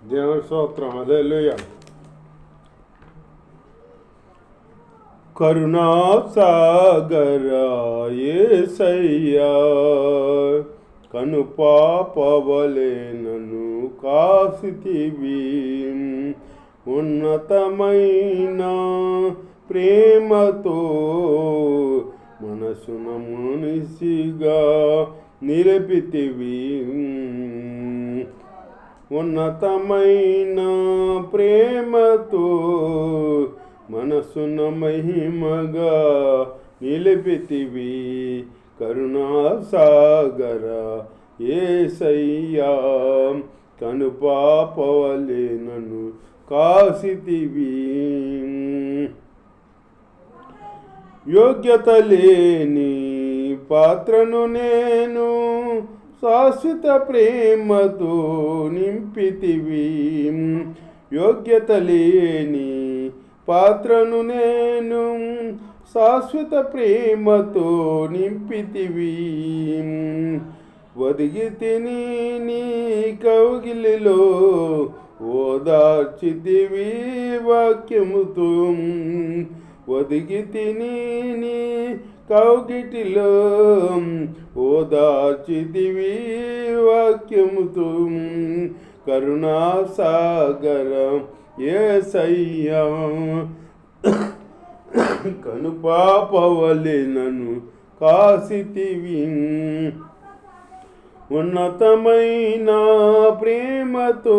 దేవుని స్తోత్రం. హల్లెలూయా. కరుణా సాగర యేసయ్యా, కను పాపవలే నన్ను కాసితివి, ఉన్నతమైన ప్రేమతో మనసున మనిషిగా నిలిపితివి. ఉన్నతమైన ప్రేమతో మనసున మహిమగా నిలిపితివి. కరుణా సాగర యేసయ్యా, కను పాపవలే నన్ను కాసితివి. యోగ్యత లేని పాత్రను నేను శాశ్వత ప్రేమతో నింపితివి. యోగ్యత లేని పాత్రను నేను శాశ్వత ప్రేమతో నింపితివి. ఒదిగి తిని నీ కౌగిలిలో ఓదార్చితివి వాక్యముతో. ఒదిగి తిని నీ కౌగిటిలో ఓదార్చితివి వాక్యముతో. కరుణా సాగర యేసయ్యా, కను పాపవలే నన్ను కాసితివి. ఉన్నతమైన ప్రేమతో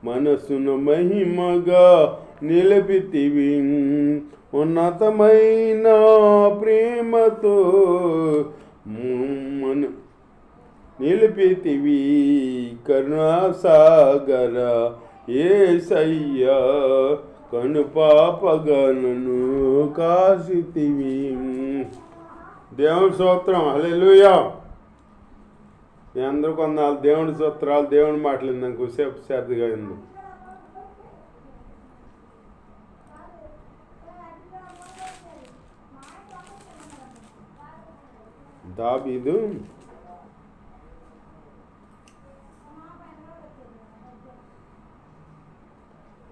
మనసును మహిమగా నిలిపితివి. ఉన్నతమైన ప్రేమతో నిలిపితివి. కరుణా సాగర యేసయ్యా, కను పాపగా నన్ను కాసితివి. దేవుని స్తోత్రం. హల్లెలూయా. మీ అందరూ కొందాలు దేవుని స్తోత్రాలు, దేవుని మాటలు ఇందాక కొద్దిసేపు శ్రద్ధగా ఉంది.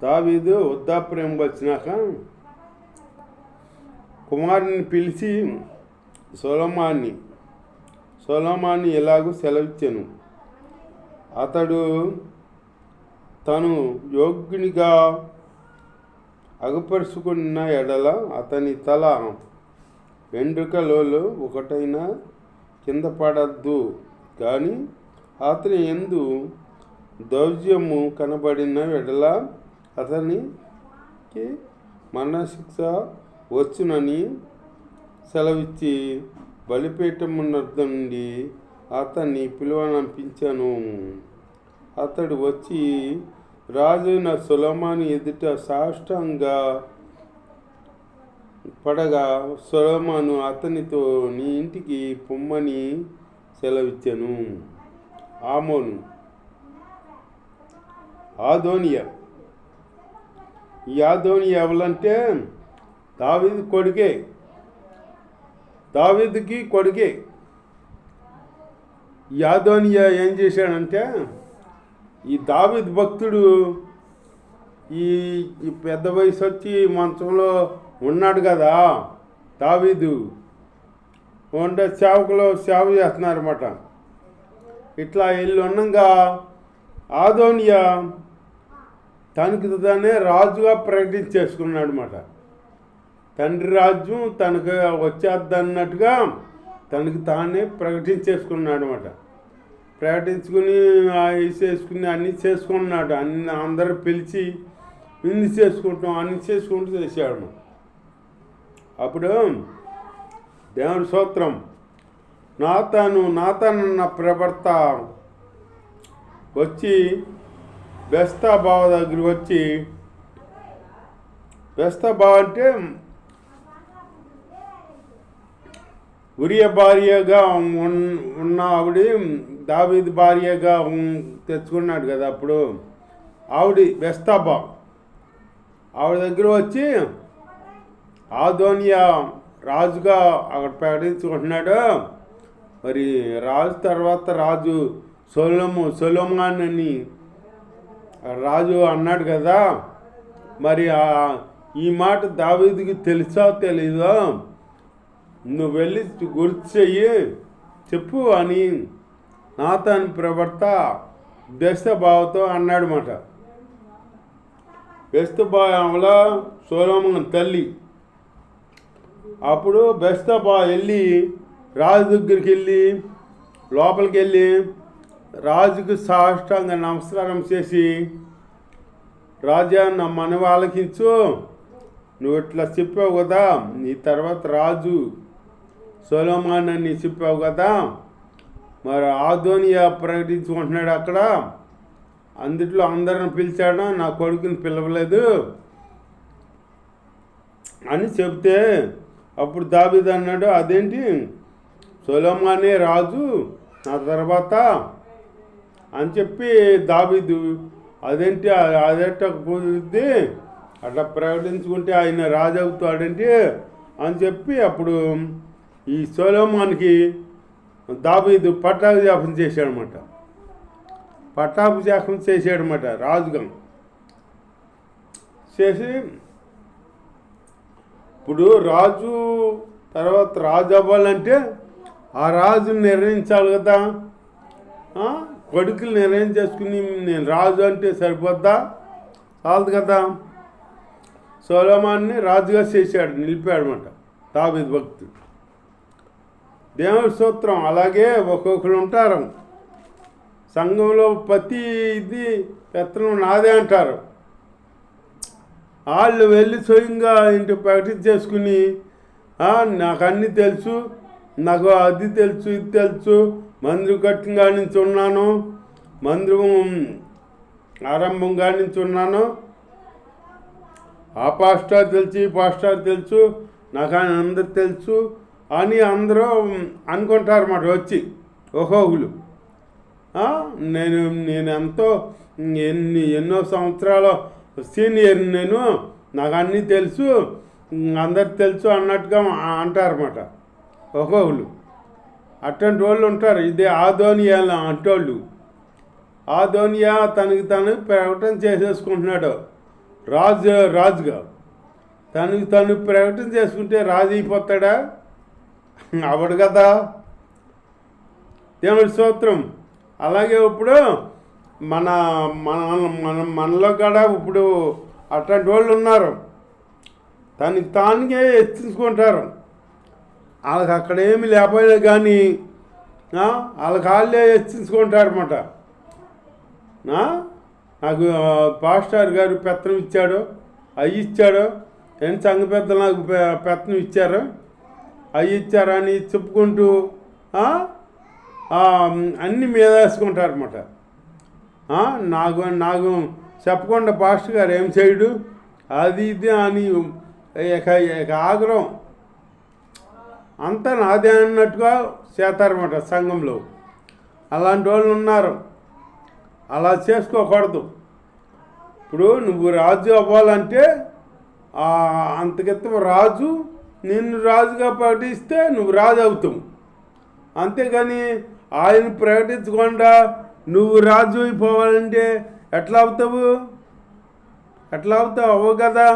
దావీదు వృద్ధాప్యం వచ్చినాక కుమారుని పిలిచి సొలొమోన్ని ఎలాగూ సెలవిచ్చాను. అతడు తను యోగ్యునిగా అగపరుచుకున్న ఎడల అతని తల వెంట్రుకలలో ఒకటైనా కింద పడద్దు, కానీ అతని యందు దౌర్జన్యము కనబడిన ఎడల అతనికి మరణశిక్ష వచ్చునని సెలవిచ్చి బలిపీఠము నద్ద నుండి అతన్ని పిలువనంపించాను. అతడు వచ్చి రాజైన సొలొమోను ఎదుట సాష్టాంగ పడగా సొలొమోను అతనితో నీ ఇంటికి పొమ్మని సెలవిచ్చాను. ఆదోనియా. ఈ ఆదోనియా ఎవరంటే దావీదుకి కొడుకే. ఈ ఆదోనియా ఏం చేశాడంటే, ఈ దావీదు భక్తుడు ఈ పెద్ద వయసు వచ్చి మంచంలో ఉన్నాడు కదా, దావీదు ఉండే సేవకులు సేవ చేస్తున్నారన్నమాట. ఇట్లా వీళ్ళు ఉండగా ఆదోనియా తనకి తానే రాజుగా ప్రకటించేసుకున్నాడు అన్నమాట. తండ్రి రాజ్యం తనకు వచ్చేద్దన్నట్టుగా తనకి తానే ప్రకటించేసుకున్నాడు అన్నమాట. ప్రకటించుకుని వేసేసుకుని అన్నీ చేసుకున్నాడు. అందరూ పిలిచి విందు చేసుకుంటాం అన్నీ చేసుకుంటూ చేశాడు. అప్పుడు దేవుని స్తోత్రం. నాతాను నా ప్రవర్త వచ్చి బెస్తా బావ దగ్గరికి వచ్చి, బెస్తా బావ అంటే ఉరియా భార్యగా ఉన్న ఆవిడ దావీదు భార్యగా తెచ్చుకున్నాడు కదా అప్పుడు. ఆవిడ బెస్తాబా ఆవిడ దగ్గర వచ్చి ఆదోనియా రాజుగా అక్కడ ప్రకటించుకుంటున్నాడు. మరి రాజు తర్వాత రాజు సొలొమోన్ అని రాజు అన్నాడు కదా, మరి ఈ మాట దావీదుకి తెలుసా తెలీదా, నువ్వు వెళ్ళి గుర్తు చెయ్యి చెప్పు అని నాతాను ప్రవర్త బెత్షెబాతో అన్నాడు మాట. బెత్షెబా ఆమెలో సొలొమోను తల్లి. అప్పుడు బెత్షెబా వెళ్ళి రాజు దగ్గరికి వెళ్ళి లోపలికి వెళ్ళి రాజుకు సాష్టాంగ నమస్కారం చేసి, రాజా నా మనవి ఆలకించు, నువ్వు ఇట్లా చెప్పావు కదా, నీ తర్వాత రాజు సొలొమోను అని చెప్పావు కదా, మరి అదోనియా ప్రకటించుకుంటున్నాడు అక్కడ, అందుట్లో అందరిని పిలిచాడు, నా కొడుకుని పిలవలేదు అని చెప్తే అప్పుడు దావీదు అన్నాడు, అదేంటి సొలొమోనే రాజు నా తర్వాత అని చెప్పి దావీదు, అదేంటి అదేట కుదిరిద్ది, అట్లా ప్రకటించుకుంటే ఆయన రాజు అవుతాడేంటి అని చెప్పి అప్పుడు ఈ సొలొమోనుకి దావీదు పట్టాభిషేకం చేశాడనమాట. పట్టాభిషేకం చేశాడనమాట రాజుగా చేసి, ఇప్పుడు రాజు తర్వాత రాజు అవ్వాలంటే ఆ రాజుని నిర్ణయించాలి కదా, కొడుకులు నిర్ణయం చేసుకుని నేను రాజు అంటే సరిపోద్దా, చాలదు కదా. సొలొమోనుని రాజుగా చేశాడు, నిలిపాడనమాట దావీదు భక్తుడు. దేవుడి స్తోత్రం. అలాగే ఒక్కొక్కరు ఉంటారు సంఘంలో, ప్రతి ఇది పెత్తనం నాదే అంటారు. వాళ్ళు వెళ్ళి స్వయంగా ఇంటి ప్రకటించేసుకుని నాకు అన్నీ తెలుసు, నాకు అది తెలుసు ఇది తెలుసు, మందిరం కట్టిన నుంచి ఉన్నాను, మందిరం ఆరంభం కాడి నుంచి ఉన్నాను, ఆ పాస్టర్ తెలుసు ఈ పాస్టర్ తెలుసు, నాకు ఆయన అందరు తెలుసు అని అందరూ అనుకుంటారు అన్నమాట. వచ్చి ఒక్కొక్కరు నేను ఎంతో ఎన్నో సంవత్సరాల సీనియర్, నాకు అన్నీ తెలుసు, అందరికి తెలుసు అన్నట్టుగా అంటారన్నమాట ఒక్కొక్కరు. అటువంటి వాళ్ళు ఉంటారు. ఇదే అదోనియా అంటోళ్ళు. అదోనియా తనకి తను ప్రకటన చేసేసుకుంటున్నాడు రాజుగా. తనకి తను ప్రకటన చేసుకుంటే రాజు అయిపోతాడా? అవడు కదా. దేవుడి స్తోత్రం. అలాగే ఇప్పుడు మనలో కూడా ఇప్పుడు అట్లాంటి వాళ్ళు ఉన్నారు, తనకి తానుకే హెచ్చించుకుంటారు. వాళ్ళకి అక్కడ ఏమి లేకపోయినా కానీ వాళ్ళకి వాళ్ళే హెచ్చించుకుంటారన్నమాట. నాకు పాస్టర్ గారు పెత్తనం ఇచ్చాడు, అవి ఇచ్చాడు, సంఘ పెద్దలు నాకు పెత్తనం ఇచ్చారు, అవి ఇచ్చారని చెప్పుకుంటూ అన్నీ మీద వేసుకుంటారన్నమాట. నాకు చెప్పకుండా పాస్టర్ గారు ఏం చేయడు, అది ఇది అని ఆగ్రహం అంతా నాదే అన్నట్టుగా చేస్తారన్నమాట సంఘంలో. అలాంటి వాళ్ళు ఉన్నారు. అలా చేసుకోకూడదు. ఇప్పుడు నువ్వు రాజు అవ్వాలంటే అంతకితం రాజు నిన్ను రాజుగా ప్రకటిస్తే నువ్వు రాజు అవుతావు. అంతేగాని ఆయన ప్రకటించకుండా నువ్వు రాజు అయిపోవాలంటే ఎట్లా అవుతావు? అవ్వవు కదా.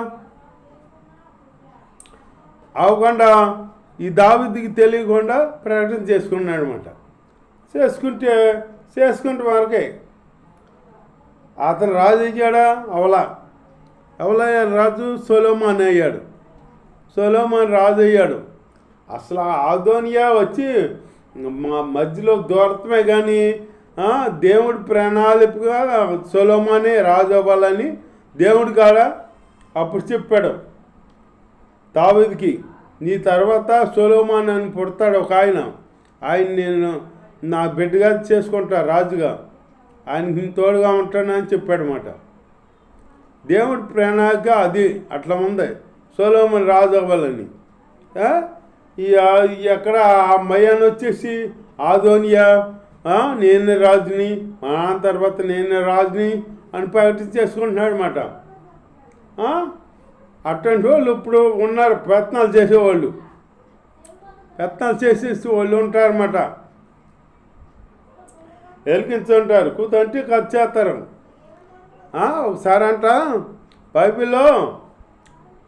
అవ్వకుండా ఈ దావీదుకి తెలియకుండా ప్రకటన చేసుకున్నాడు అనమాట. చేసుకుంటే వరకే. అతను రాజు అయ్యాడా? అవలయ్యాడు రాజు. సొలొమోను అయ్యాడు. సొలొమోను రాజు అయ్యాడు. అసలు అదోనియా వచ్చి మధ్యలో దూరతమే కానీ దేవుడి ప్రణాళికగా సొలొమోనే రాజు అవ్వాలని దేవుడి కాడ అప్పుడు చెప్పాడు దావీదుకి, నీ తర్వాత సొలొమోను అని పుడతాడు ఒక ఆయన నేను నా బిడ్డగా చేసుకుంటా రాజుగా, ఆయనకి తోడుగా ఉంటానని చెప్పాడనమాట. దేవుడి ప్రణాళిక అది అట్లా ఉంది, సొలొమోను రాజు అవ్వాలని. ఎక్కడ ఆ మయాన్ని వచ్చేసి అదోనియా నేను రాజుని, మా నాన్న తర్వాత నేను రాజుని అని ప్రకటించేసుకుంటున్నాడు అనమాట. అటువంటి వాళ్ళు ఇప్పుడు ఉన్నారు, ప్రయత్నాలు చేసేవాళ్ళు. ప్రయత్నాలు చేసేసి వాళ్ళు ఉంటారన్నమాట. ఎలికించుంటారు, కూతంటే ఖర్చు చేస్తారు. ఒకసారి అంట బైబిల్లో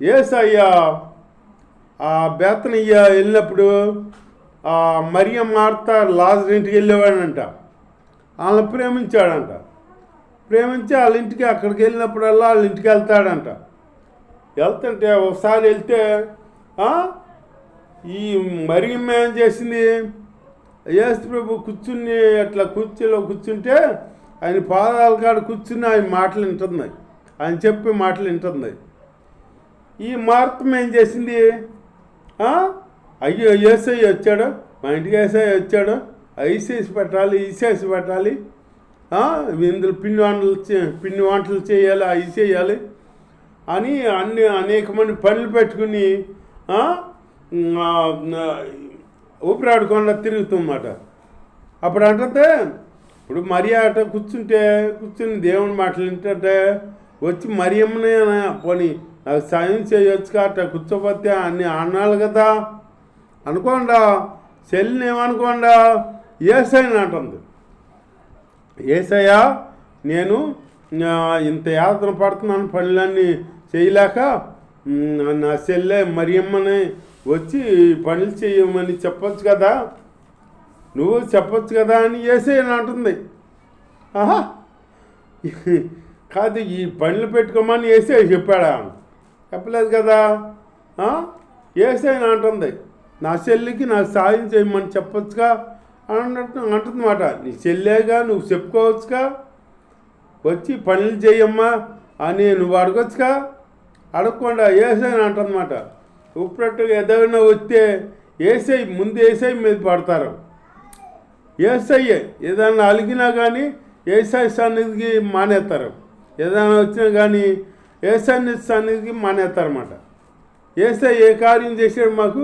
యేసయ్య ఆ బేతనయ్య వెళ్ళినప్పుడు మరియం మార్త లాజరు ఇంటికి వెళ్ళేవాడంట. వాళ్ళని ప్రేమించాడంట. ప్రేమించి వాళ్ళ ఇంటికి అక్కడికి వెళ్ళినప్పుడల్లా వాళ్ళ ఇంటికి వెళ్తాడంట. వెళ్తుంటే ఒకసారి వెళ్తే ఈ మరియం ఏం చేసింది, యేసు ప్రభు కూర్చుని అట్లా కుర్చీలో కూర్చుంటే ఆయన పాదాల కాడ కూర్చుని ఆయన మాటలు వింటుంది, ఆయన చెప్పే మాటలు వింటుంది. ఈ మార్తం ఏం చేసింది, అయ్యో యేసయ్య వచ్చాడు, మా ఇంటికి యేసయ్య వచ్చాడు, ఐసేసి పెట్టాలి ఈసేసి పెట్టాలి, ఇందులో పిండి వంటలు చేయాలి అవి చేయాలి అని అనేక మంది పనులు పెట్టుకుని ఊపిరాడకుండా తిరుగుతుందన్నమాట. అప్పుడు అంటే ఇప్పుడు మరియా అట కూర్చుని దేవుని మాటలు వింటే వచ్చి మరియమ్మని పోనీ నాకు సాయం చేయొచ్చుగా అట్ట కూర్చోపోతే అన్ని అన్నాళ్ళు కదా అనుకోండా, చెల్లిని ఏమనుకోండా యేసయ్యని అంటుంది. యేసయ్య నేను ఇంత యాతన పడుతున్నాను, పనులన్నీ చేయలేక నా చెల్లె మరియమ్మని వచ్చి పనులు చేయమని చెప్పొచ్చు కదా, నువ్వు చెప్పొచ్చు కదా అని యేసయ్యని అంటుంది. కాదు ఈ పనులు పెట్టుకోమని యేసయ్య చెప్పాడా, చెప్పలేదు కదా. యేసయ్యని అంటుంది నా చెల్లికి నాకు సాయం చేయమని చెప్పొచ్చుగా అంటుందన్నమాట. నీ చెల్లేగా నువ్వు చెప్పుకోవచ్చుగా, వచ్చి పనులు చేయమ్మా అని నువ్వు అడగొచ్చుగా, అడగకుండా యేసయ్యని అంటుందన్నమాట. ఉప్పురట్టుగా ఏదైనా వస్తే ముందు యేసయ్య మీద పడతారు. యేసయ్యే ఏదైనా అలిగినా కానీ యేసయ్య సన్నిధికి మానేస్తారు, ఏదైనా వచ్చినా కానీ యేసయ్య సన్నిధికి మానేస్తారన్నమాట. యేసయ్య ఏ కార్యం చేశాడు మాకు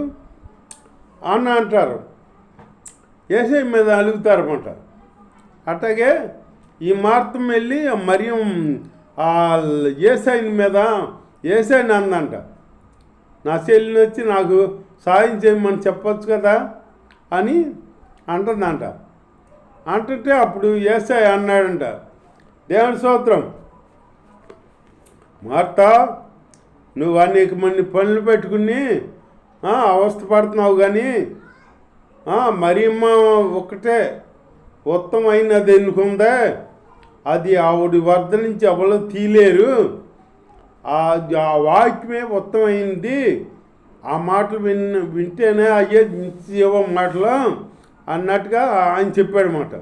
అన్న అంటారు, యేసయ్య మీద అలుగుతారన్నమాట. అట్లాగే ఈ మార్తం వెళ్ళి మరియం యేసయ్య మీద యేసయ్యని అందంట, నా చెల్లిని వచ్చి నాకు సాయం చేయమని చెప్పొచ్చు కదా అని అంటుందంట. అంటుంటే అప్పుడు యేసయ్య అన్నాడంట, దేవుని స్తోత్రం, మార్తా నువ్వు అనేక మంది పనులు పెట్టుకుని అవస్థ పడుతున్నావు, కానీ మరియమ్మ ఒక్కటే ఉత్తమైనది ఎన్నుకుందే, అది ఆవిడ వద్ద నుంచి ఎవరు తీలేరు, ఆ వాక్యమే ఉత్తమైంది, ఆ మాటలు వింటేనే అయ్యే జీవ మాటలు అన్నట్టుగా ఆయన చెప్పాడన్నమాట.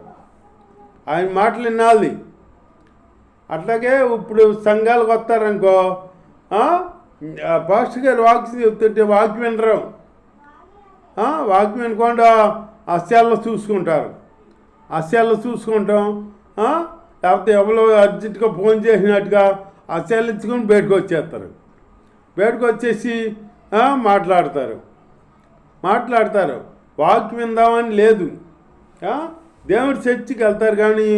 ఆయన మాటలు వినాలి. అట్లాగే ఇప్పుడు సంఘాలకు వస్తారనుకో, పాస్టర్ గారు వాక్యం చెప్తుంటే వాక్యం వినరు, వాక్యం వినకుండా అస్యాల్లో చూసుకుంటారు, అస్యాల్లో చూసుకుంటాం, లేకపోతే ఎవరో అర్జెంటుగా ఫోన్ చేసినట్టుగా అస్యాలు ఇచ్చుకొని బయటకు వచ్చేస్తారు, బయటకు వచ్చేసి మాట్లాడతారు. వాక్యం విందామని లేదు, దేవుడి చర్చికి వెళ్తారు కానీ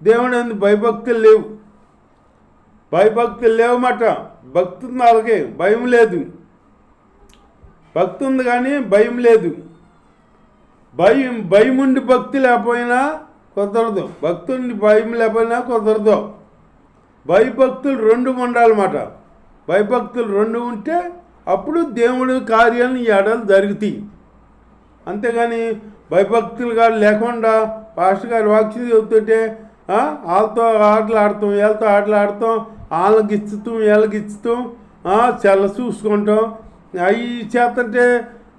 దేవుడు అందు భయభక్తులు లేవు, భయభక్తులు లేవన్నమాట. భక్తి ఉంది వాళ్ళకి, భయం లేదు. భక్తి ఉంది కానీ భయం లేదు. భయం ఉండి భక్తి లేకపోయినా కుదరదు, భక్తి ఉండి భయం లేకపోయినా కుదరదు. భయభక్తులు రెండు ఉండాలన్నమాట. భయభక్తులు రెండు ఉంటే అప్పుడు దేవుడి కార్యాలు ఈ ఎడలు జరుగుతాయి. అంతేగాని భయభక్తులుగా లేకుండా పాస్టర్ గారు వాక్యం చెబుతుంటే వాళ్ళతో ఆటలాడతాం, వీళ్ళతో ఆటలాడతాం, వాళ్ళకి వీళ్ళకి చెల్ల చూసుకుంటాం, అవి చేస్తుంటే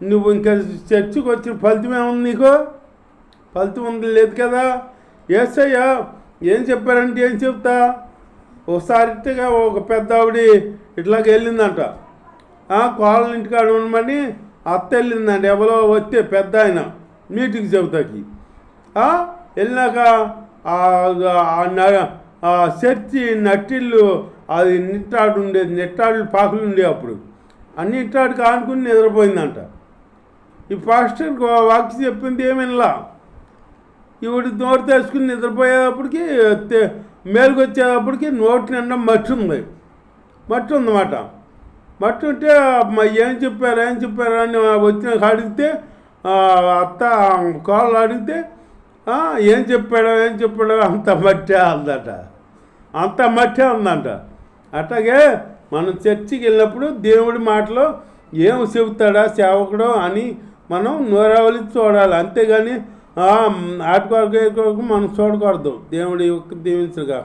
నువ్వు ఇంకా చర్చికి వచ్చిన ఫలితం ఏముంది, నీకు ఫలితం ఉంది లేదు కదా. యేసయ్య ఏం చెప్పారంటే ఏం చెప్తా, ఒకసారిగా ఒక పెద్ద ఆవిడ ఇట్లాగ వెళ్ళిందంట, కోళ్ళ ఇంటికాడ ఉండమని అత్త వెళ్ళిందంట, ఎవరో వస్తే పెద్ద ఆయన మీటింగ్ చెబుతాకి వెళ్ళినాక చర్చి నట్టిళ్ళు అది నిట్టాడు పాకులు ఉండేవి. అప్పుడు అన్ని నిట్టాడికి ఆనుకుని నిద్రపోయిందంట. ఈ పాస్టర్ వాక్యం చెప్పింది ఏమిలా, ఈవిడ నోరు తెచ్చుకుని నిద్రపోయేటప్పటికి మేలుకు వచ్చేటప్పటికి నోటి నిండా మట్టి ఉందన్నమాట. మట్టి ఉంటే ఏం చెప్పారు అని వచ్చిన అడిగితే అత్త కోళ్ళు అడిగితే ఏం చెప్పాడో అంత మట్టి అందట. అంత మట్టే ఉందంట. అట్లాగే మనం చర్చికి వెళ్ళినప్పుడు దేవుడి మాటలో ఏం చెబుతాడా సేవకుడు అని మనం నోరావలి చూడాలి. అంతేగాని ఆటి కొరకు మనం చూడకూడదు. దేవుడి యొక్క దీవించగా.